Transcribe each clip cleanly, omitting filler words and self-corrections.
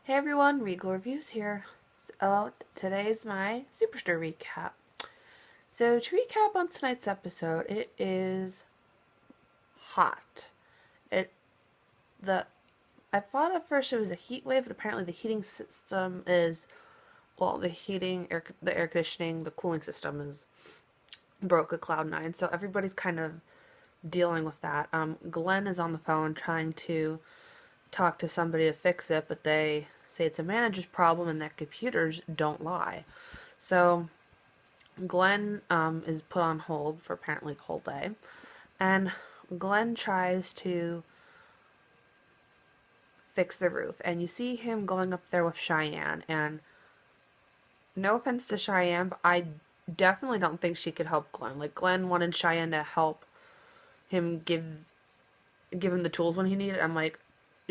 Hey everyone, Regal Reviews here. So today's my Superstore recap. So to recap on tonight's episode, it is hot. It the I thought at first it was a heat wave, but apparently the heating system is the air conditioning, the cooling system is broke at Cloud9, so everybody's kind of dealing with that. Glenn is on the phone trying to talk to somebody to fix it, but they say it's a manager's problem and that computers don't lie. So Glenn is put on hold for apparently the whole day, and Glenn tries to fix the roof, and you see him going up there with Cheyenne, and no offense to Cheyenne, but I definitely don't think she could help Glenn. Like, Glenn wanted Cheyenne to help him give him the tools when he needed. I'm like,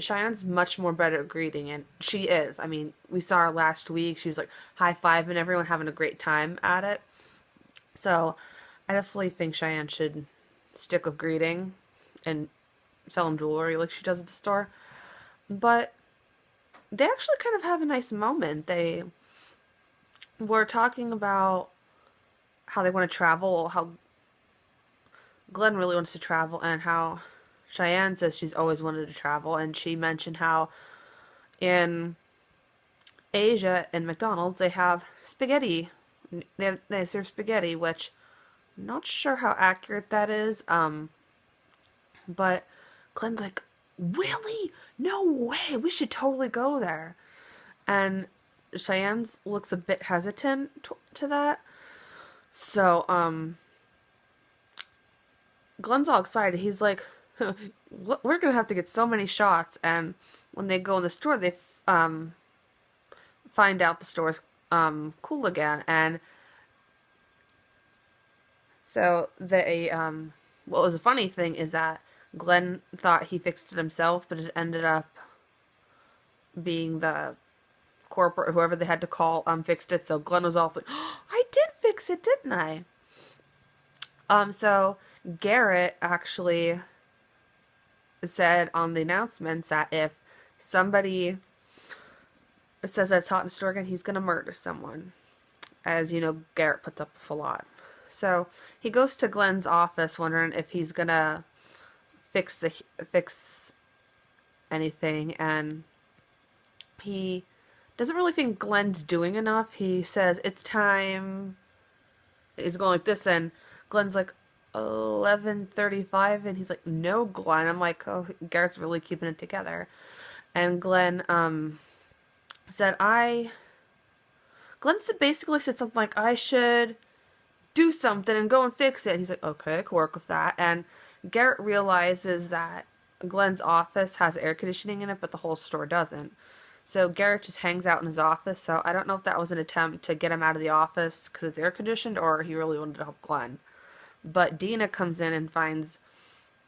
Cheyenne's much more better at greeting, and she is. I mean, we saw her last week. She was like high-fiving everyone, having a great time at it. So I definitely think Cheyenne should stick with greeting and selling jewelry like she does at the store. But they actually kind of have a nice moment. They were talking about how they want to travel, how Glenn really wants to travel, and how Cheyenne says she's always wanted to travel, and she mentioned how in Asia in McDonald's they have spaghetti. They serve spaghetti, which I'm not sure how accurate that is. But Glenn's like, really? No way. We should totally go there. And Cheyenne looks a bit hesitant to that. So Glenn's all excited. He's like, we're gonna have to get so many shots. And when they go in the store, they find out the store's cool again. And so they what was a funny thing is that Glenn thought he fixed it himself, but it ended up being the corporate, whoever they had to call, fixed it. So Glenn was all like, oh, I did fix it, didn't I? So Garrett actually said on the announcements that if somebody says that it's hot in the store again, he's gonna murder someone. As you know, Garrett puts up with a lot. So he goes to Glenn's office wondering if he's gonna fix anything, and he doesn't really think Glenn's doing enough. He says it's time. He's going like this, and Glenn's like 11:35, and he's like, no, Glenn. I'm like, oh, Garrett's really keeping it together. And Glenn said Glenn basically said something like, I should do something and go and fix it. And he's like, okay, I can work with that. And Garrett realizes that Glenn's office has air conditioning in it, but the whole store doesn't. So Garrett just hangs out in his office. So I don't know if that was an attempt to get him out of the office because it's air conditioned, or he really wanted to help Glenn. But Dina comes in and finds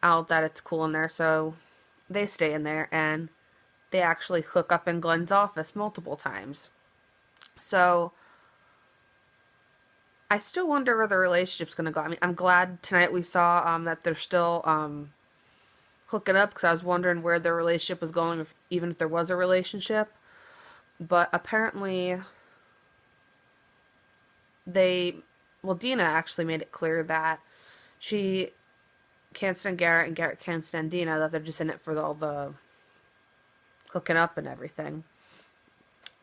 out that it's cool in there, so they stay in there, and they actually hook up in Glenn's office multiple times. So I still wonder where the relationship's gonna go. I mean, I'm glad tonight we saw that they're still hooking up, because I was wondering where their relationship was going, even if there was a relationship. But apparently Dina actually made it clear that she can't stand Garrett and Garrett can't stand Dina, that they're just in it for all the hooking up and everything.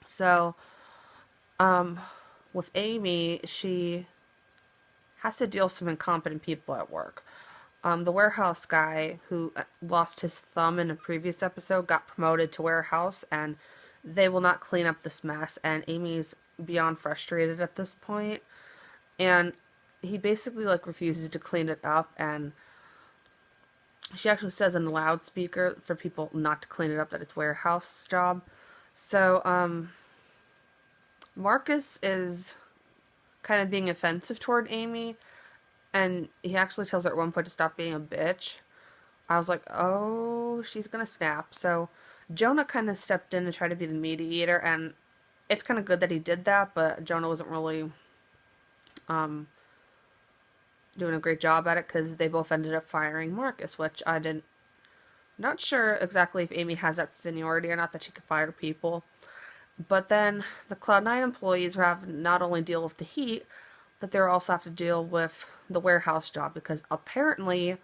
So, with Amy, she has to deal with some incompetent people at work. The warehouse guy who lost his thumb in a previous episode got promoted to warehouse, and they will not clean up this mess, and Amy's beyond frustrated at this point. And he basically like refuses to clean it up, and she actually says in the loudspeaker for people not to clean it up that it's warehouse job. So Marcus is kind of being offensive toward Amy, and he actually tells her at one point to stop being a bitch. I was like, oh, she's gonna snap. So Jonah kind of stepped in and tried to be the mediator, and it's kind of good that he did that, but Jonah wasn't really doing a great job at it, because they both ended up firing Marcus, which I didn't. Not sure exactly if Amy has that seniority or not that she could fire people. But then the Cloud9 employees have not only deal with the heat, but they also have to deal with the warehouse job because apparently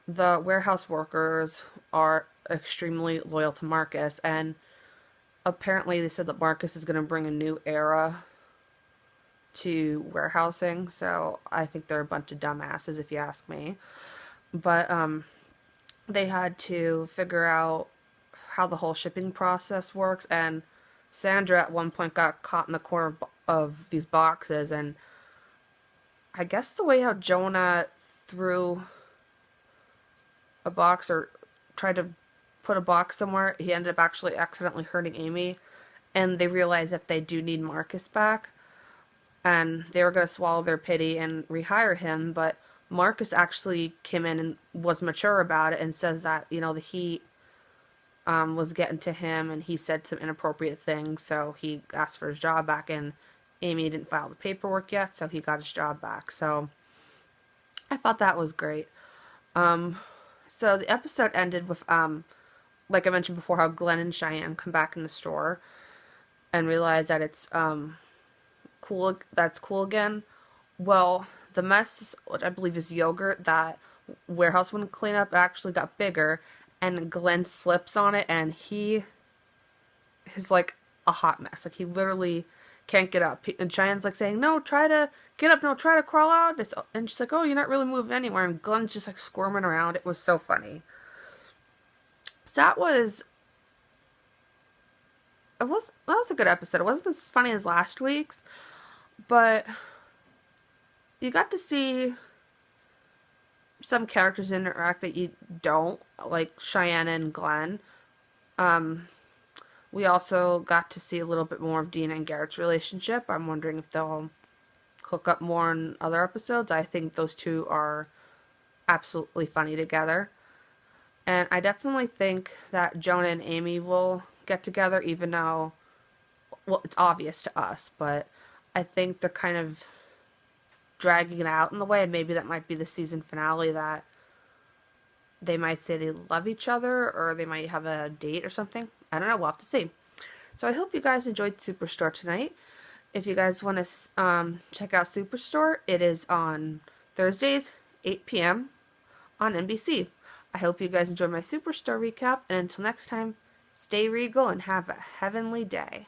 the warehouse workers are extremely loyal to Marcus, and apparently they said that Marcus is going to bring a new era to warehousing. So I think they're a bunch of dumbasses, if you ask me. But they had to figure out how the whole shipping process works, and Sandra at one point got caught in the corner of these boxes, and I guess the way how Jonah threw a box or tried to put a box somewhere, he ended up actually accidentally hurting Amy, and they realized that they do need Marcus back, and they were going to swallow their pity and rehire him, but Marcus actually came in and was mature about it and says that, the heat was getting to him and he said some inappropriate things, so he asked for his job back, and Amy didn't file the paperwork yet, so he got his job back. So I thought that was great. So the episode ended with, like I mentioned before, how Glenn and Cheyenne come back in the store and realize that it's cool. That's cool again. Well, the mess, which I believe is yogurt, that warehouse wouldn't clean up, actually got bigger, and Glenn slips on it, and he is like a hot mess. Like, he literally can't get up. And Cheyenne's like saying, "No, try to get up. No, try to crawl out of it." And she's like, "Oh, you're not really moving anywhere." And Glenn's just like squirming around. It was so funny. So that was a good episode. It wasn't as funny as last week's, but you got to see some characters interact that you don't, like Cheyenne and Glenn. We also got to see a little bit more of Dina and Garrett's relationship. I'm wondering if they'll hook up more in other episodes. I think those two are absolutely funny together. And I definitely think that Jonah and Amy will get together, even though, well, it's obvious to us, but I think they're kind of dragging it out in the way, and maybe that might be the season finale, that they might say they love each other, or they might have a date or something. I don't know. We'll have to see. So I hope you guys enjoyed Superstore tonight. If you guys want to check out Superstore, it is on Thursdays, 8 p.m. on NBC. I hope you guys enjoyed my Superstore recap, and until next time, stay regal and have a heavenly day.